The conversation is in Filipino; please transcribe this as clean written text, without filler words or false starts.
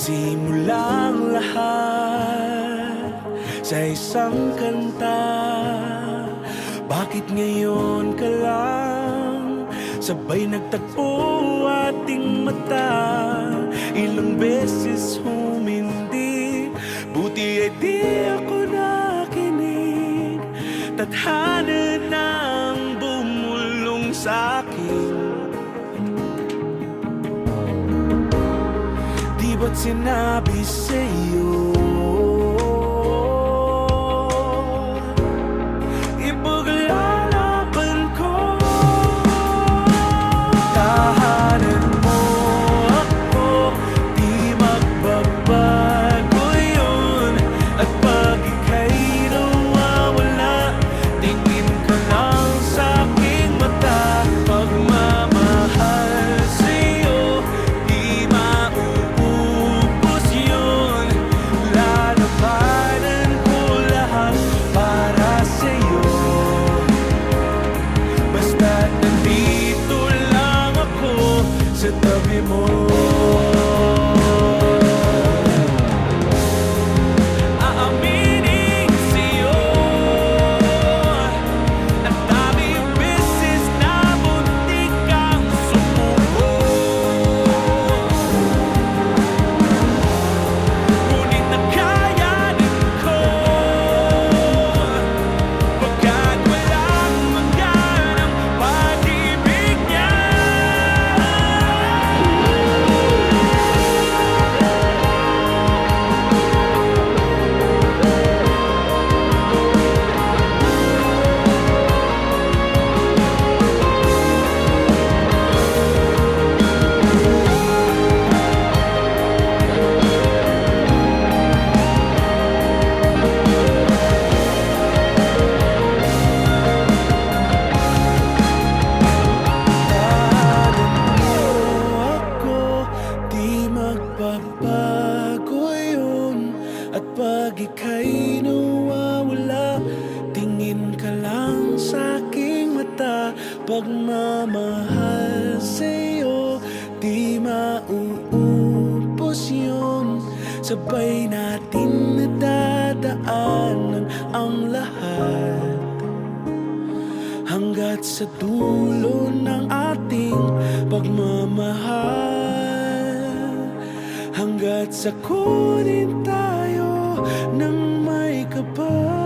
Nagsimulang lahat sa isang kanta. Bakit ngayon ka lang sabay nagtagpo ating mata? Ilang beses humindi, buti ay di ako nakinig. Tadhana nang bumulong sa'kin. Di ba't sinabi sa'yo ipaglalaban ko? Tahanan mo ako, di magbabago yun. At pag ika'y nawawala, tingin ka lang sa'king mata. Pagmamahal sa'yo, di mauubos yun. Lalabanan ko lahat para sa'yo. Basta't nandito lang ako sa tabi mo. Aaminin sa'yo, ang daming beses na muntik kang sumuko. Ngunit nakayanin ko, pagkat walang hanggan ang pag-ibig niya. Ako, di magbabago yun. At pag ika'y nawawala, tingin ka lang sa'king mata. Pagmamahal sa'yo, di mauubos yun. Sabay natin nadadaanan ang lahat hanggat sa dulo ng ating pagmamahal. Hanggat sa kunin tayo ng may kapal.